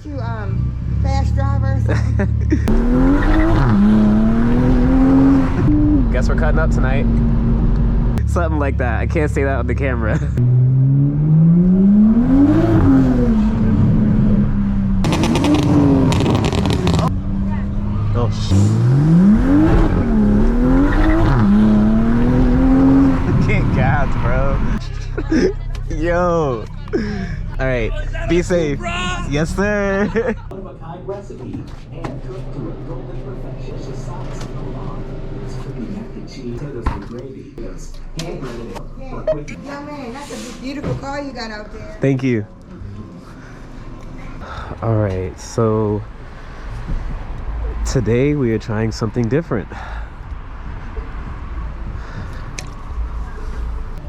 What you, fast driver or something? Guess we're cutting up tonight. Something like that. I can't say that on the camera. Oh, can't gas, bro. Yo. All right, be safe. Yes, sir. One-of-a-kind recipe, and cooked to a golden perfection. It's just sauce and a lot. It's cooking mac and cheese, potatoes with gravy, hand breaded for quick. Young man, that's a beautiful car you got out there. Thank you. All right, so today we are trying something different.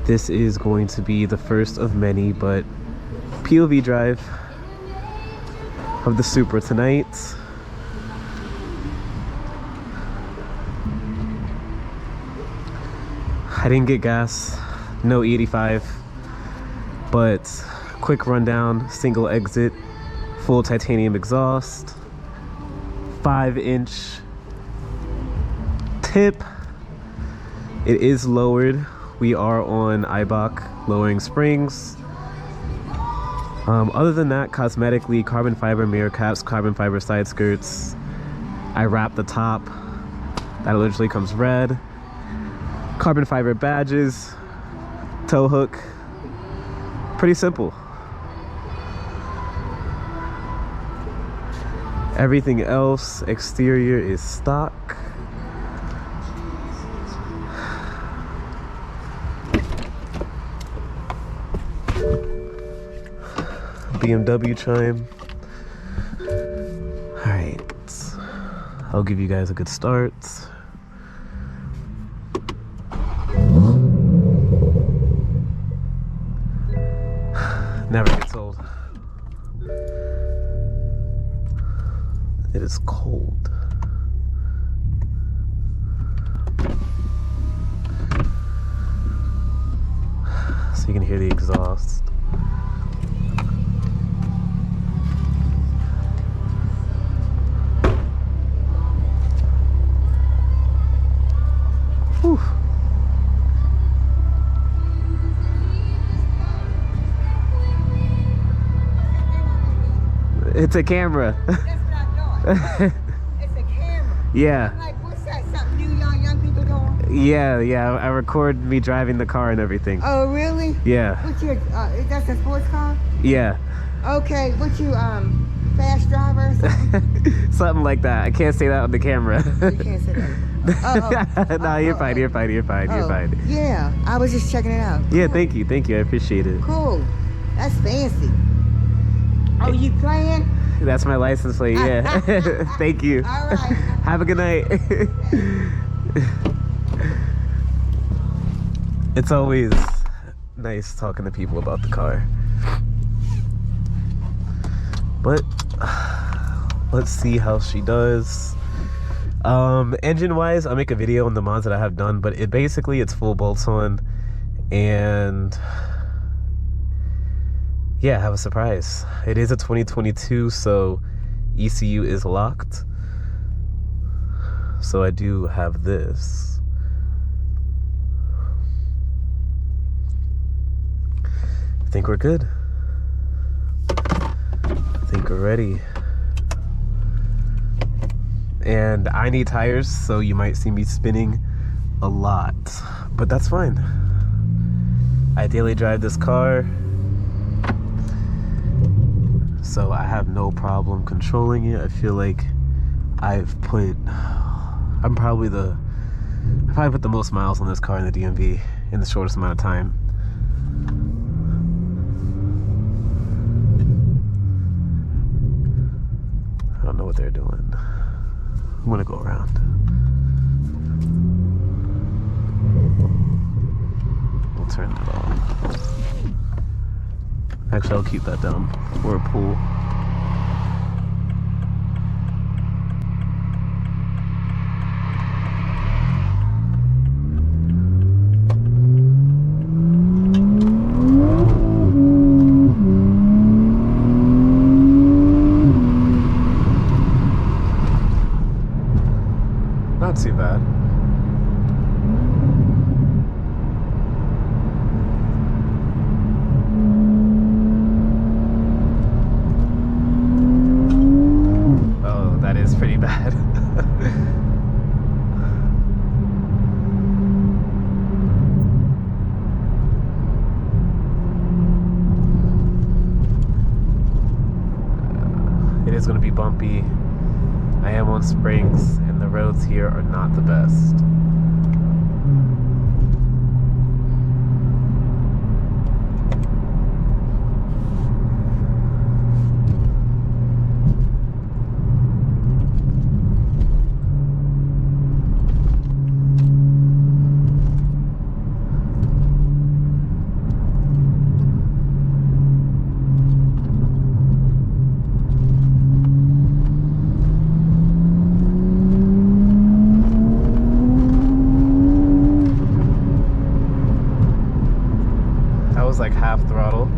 This is going to be the first of many, but POV drive of the Supra tonight. I didn't get gas, no E85, but quick rundown: single exit, full titanium exhaust, 5-inch tip. It is lowered. We are on IBOC lowering springs. Other than that, cosmetically, carbon fiber mirror caps, carbon fiber side skirts. I wrapped the top. That literally comes red. Carbon fiber badges, tow hook. Pretty simple. Everything else, exterior, is stock. BMW chime. All right, I'll give you guys a good start. Never gets old. It is cold. So you can hear the exhaust. Whew. It's a camera. That's what I thought. It's a camera. Yeah. Like, what's that? Something new young people doing? Yeah. I record me driving the car and everything. Oh, really? Yeah. What's your, that's a sports car? Yeah. Okay, what you, fast driver or something? Something like that. I can't say that on the camera. You can't say that. No, you're fine. You're fine. Yeah, I was just checking it out. Yeah, thank you. I appreciate it. Cool. That's fancy. Oh, you playing? That's my license plate. Yeah. Thank you. All right. Have a good night. It's always nice talking to people about the car. But let's see how she does. Engine wise, I'll make a video on the mods that I have done, but it's full bolts on, and yeah, I have a surprise. It is a 2022, so ECU is locked. So I do have this. I think we're good. I think we're ready. And I need tires, so you might see me spinning a lot, but that's fine. I daily drive this car, so I have no problem controlling it. I feel like I probably put the most miles on this car in the DMV in the shortest amount of time. I don't know what they're doing. I'm gonna go around. We'll turn it off. Actually, I'll keep that down. Or a pool. too bad. Oh, that is pretty bad. It is going to be bumpy. I am on springs, and the roads here are not the best. Like half throttle.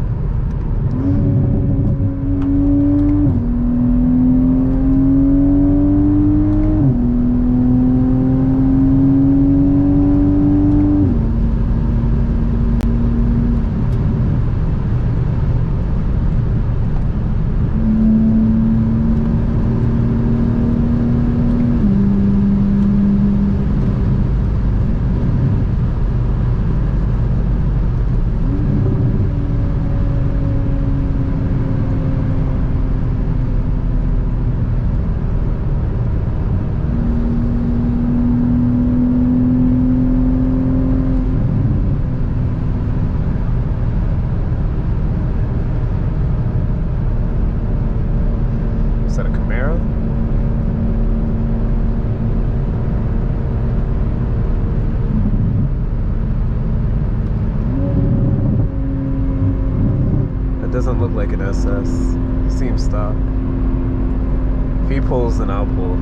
Is that a Camaro? That doesn't look like an SS. Seems stock. If he pulls, then I'll pull.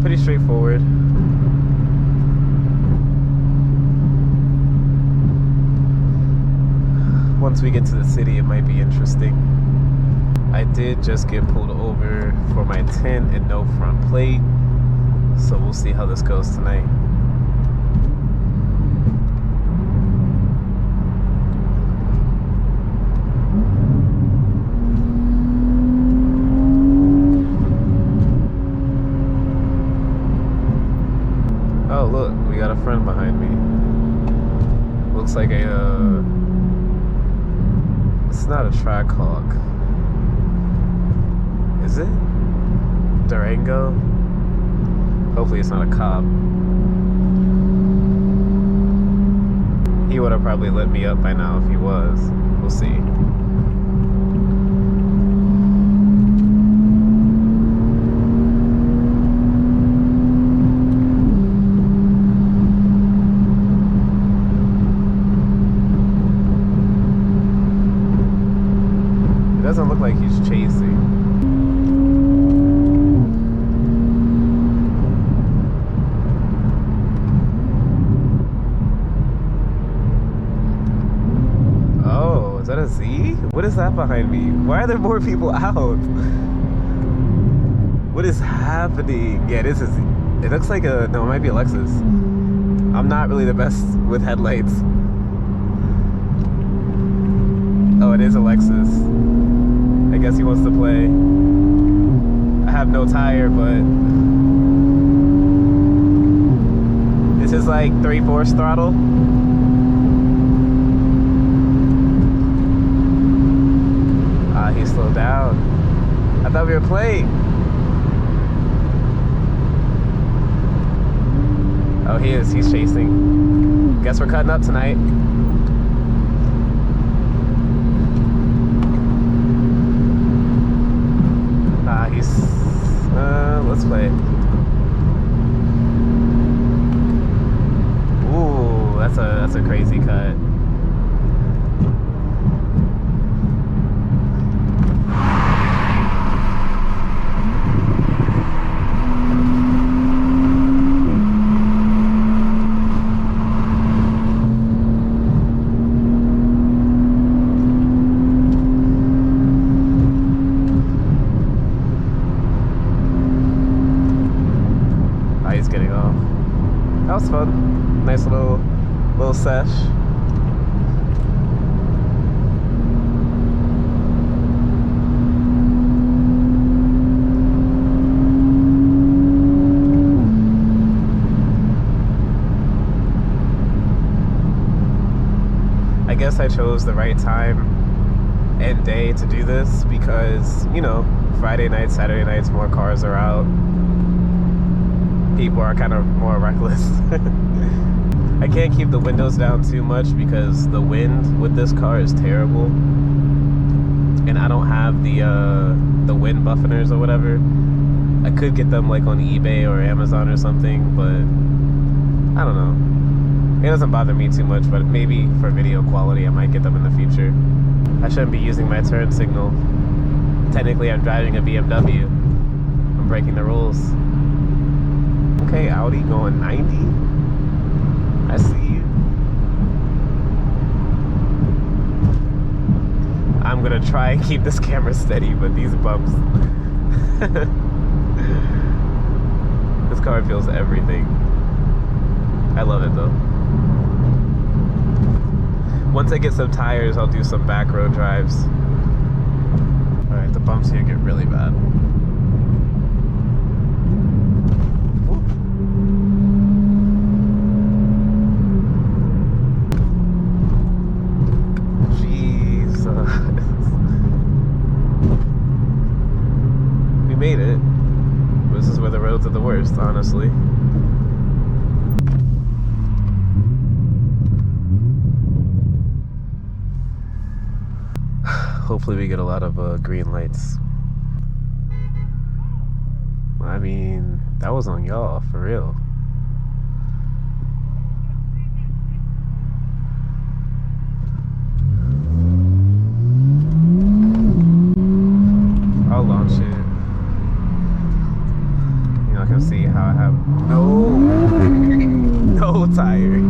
Pretty straightforward. Once we get to the city, it might be interesting. I did just get pulled over for my tint and no front plate, so we'll see how this goes tonight. Oh look, we got a friend behind me. Looks like a it's not a Trackhawk. Is it? Durango? Hopefully it's not a cop. He would have probably let me up by now if he was. We'll see. Doesn't look like he's chasing. Oh, is that a Z? What is that behind me? Why are there more people out? What is happening? Yeah, this is. It looks like a. No, it might be a Lexus. I'm not really the best with headlights. Oh, it is a Lexus. I guess he wants to play. I have no tire, but this is like 3/4 throttle. Ah, he slowed down. I thought we were playing. Oh, he is. He's chasing. Guess we're cutting up tonight. Let's play. Ooh, that's a crazy cut. was fun. Nice little sesh. I guess I chose the right time and day to do this because, you know, Friday nights, Saturday nights, more cars are out. People are kind of more reckless. I can't keep the windows down too much because the wind with this car is terrible. And I don't have the wind buffers or whatever. I could get them like on eBay or Amazon or something, but I don't know. It doesn't bother me too much, but maybe for video quality I might get them in the future. I shouldn't be using my turn signal. Technically I'm driving a BMW. I'm breaking the rules. Okay, Audi going 90. I see you. I'm gonna try and keep this camera steady, but these bumps. This car feels everything. I love it though. Once I get some tires, I'll do some back road drives. Alright, the bumps here get really bad. We made it. This is where the roads are the worst, honestly. Hopefully we get a lot of green lights. I mean, that was on y'all, for real. I'll launch it. You're not gonna see how I have no tire.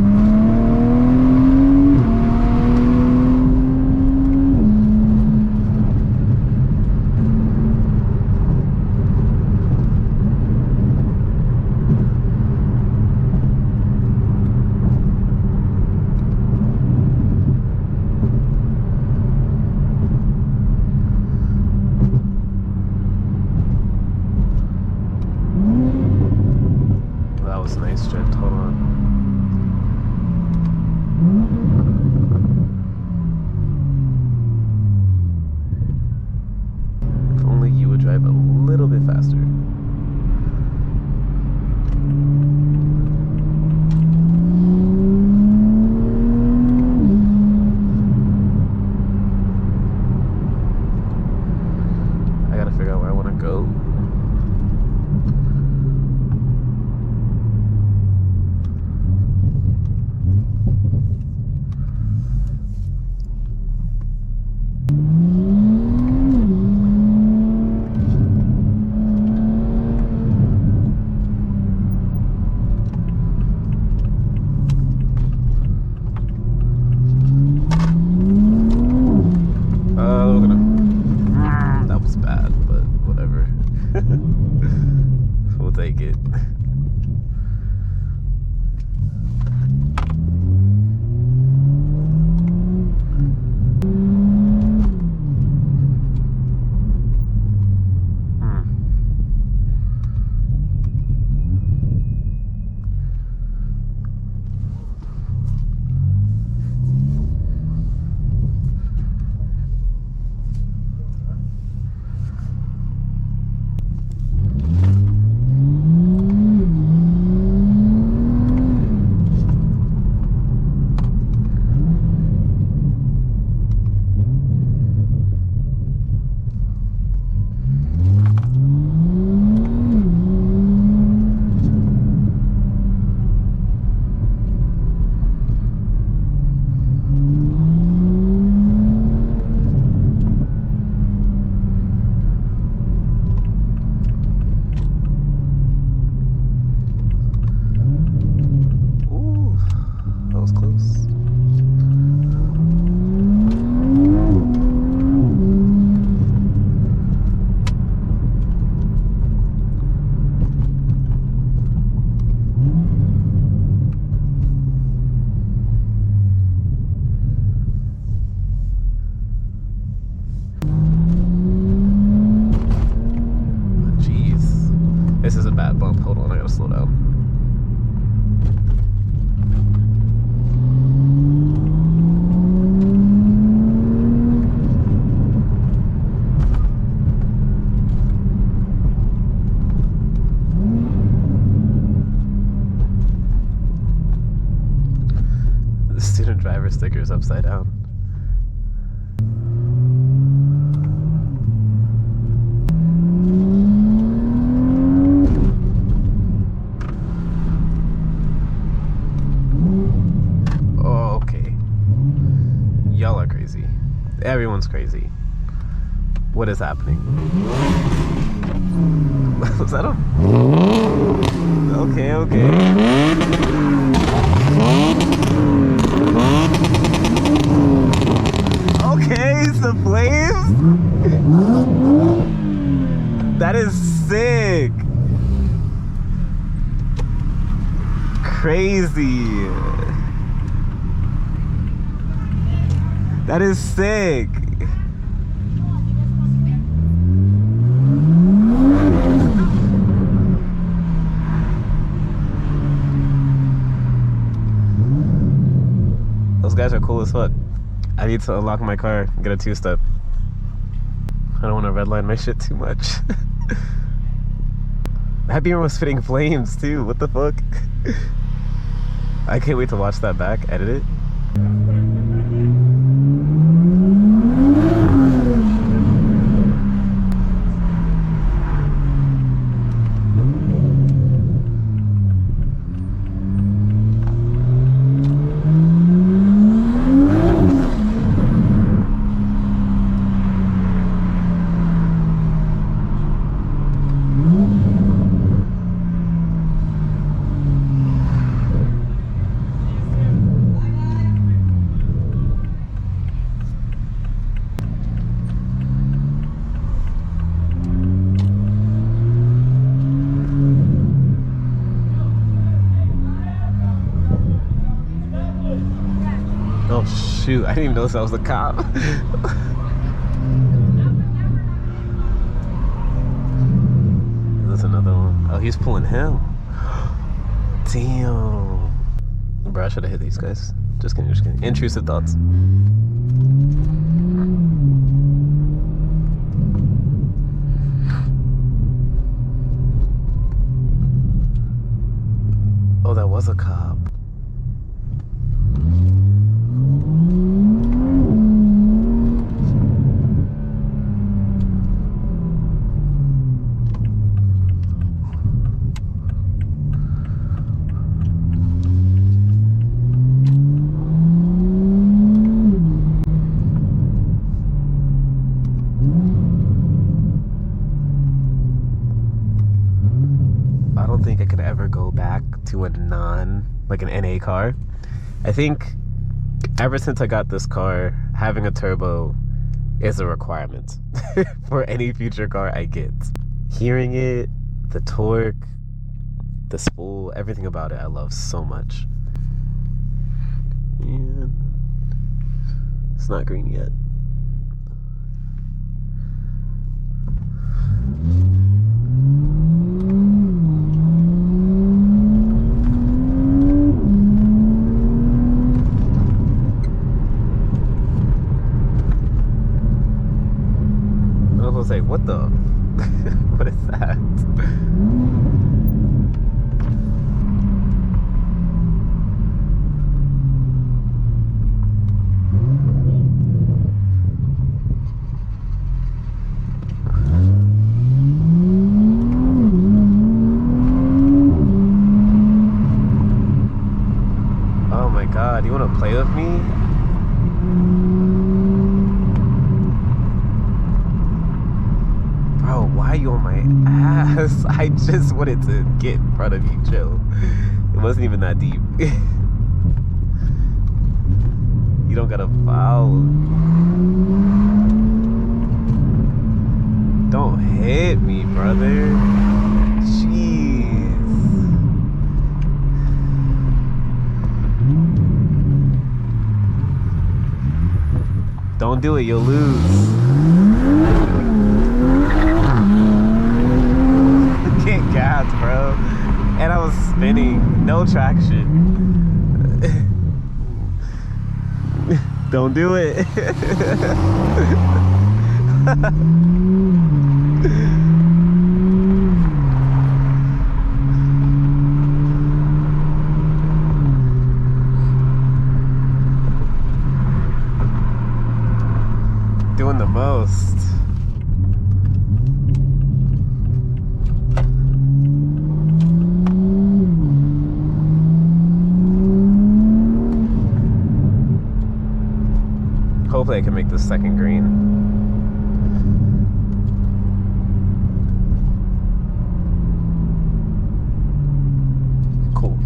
Nice drift, hold on. If only you would drive a little bit faster. I gotta figure out where I want to go. The student driver sticker is upside down. Oh, okay. Y'all are crazy. Everyone's crazy. What is happening? Was that a... Okay, okay. Okay, the flames? That is sick. Crazy. That is sick. Those guys are cool as fuck. I need to unlock my car and get a two-step. I don't want to redline my shit too much. That beamer was spitting flames too. What the fuck? I can't wait to watch that back, edit it. Oh shoot, I didn't even notice I was the cop. There's another one. Oh, he's pulling him. Damn. Bro, I should have hit these guys. Just kidding, just kidding. Intrusive thoughts. Oh, that was a cop. I don't think I could ever go back to a like an NA car. I think ever since I got this car, having a turbo is a requirement for any future car I get. Hearing it, the torque, the spool, everything about it I love so much. And it's not green yet. I was like, what the? What is that? Oh my god, you want to play with me? Bro, why are you on my ass? I just wanted to get in front of you, Joe. It wasn't even that deep. You don't gotta foul. Don't hit me, brother. Jeez. Don't do it, you'll lose. Can't gas, bro. And I was spinning, no traction. Don't do it. most. Hopefully I can make this second green. Cool.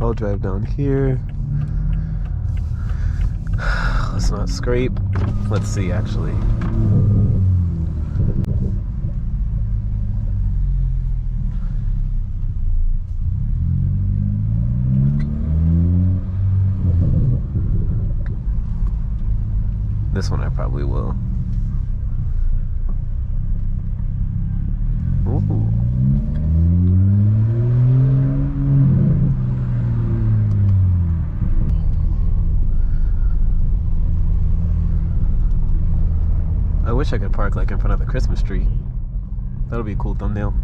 I'll drive down here. Let's not scrape. Let's see, actually. This one I probably will. Ooh. I wish I could park like in front of the Christmas tree. That'll be a cool thumbnail.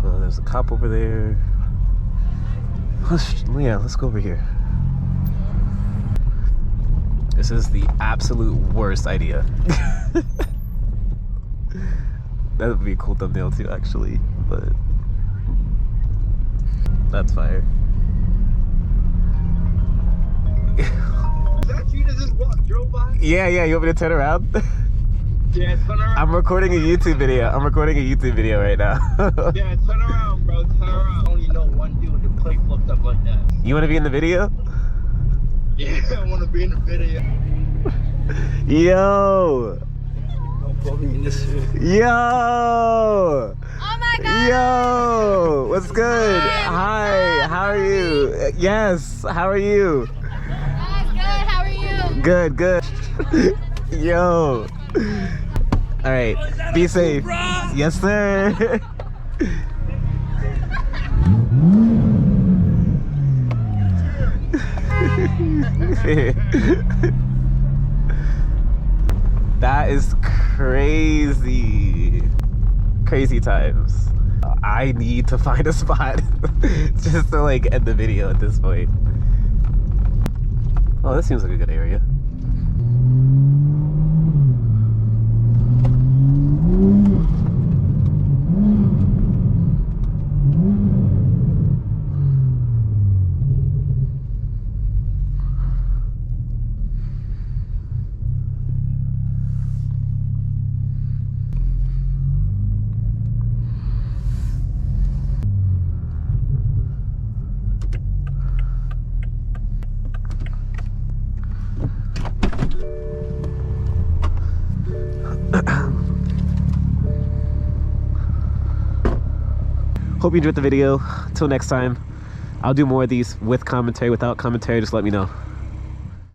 There's a cop over there. Let's go over here. This is the absolute worst idea. That would be a cool thumbnail too, actually, but that's fire. Is that you that just drove by? Yeah, you want me to turn around? Yeah, turn around. I'm recording a YouTube video. Right now. Yeah, turn around, bro. Turn around. I only know one dude with the plate flipped up like that. You want to be in the video? Yeah, I want to be in the video. Yo! Don't put me in this shit. Yo! Oh my god! Yo! What's good? Hi, how are you? Yes, how are you? Good, how are you? Good. Yo! Alright, be safe. Yes, sir. That is crazy. Crazy times. I need to find a spot just to like end the video at this point. Oh, this seems like a good area. Hope you enjoyed the video. Till next time, I'll do more of these with commentary, without commentary. Just let me know.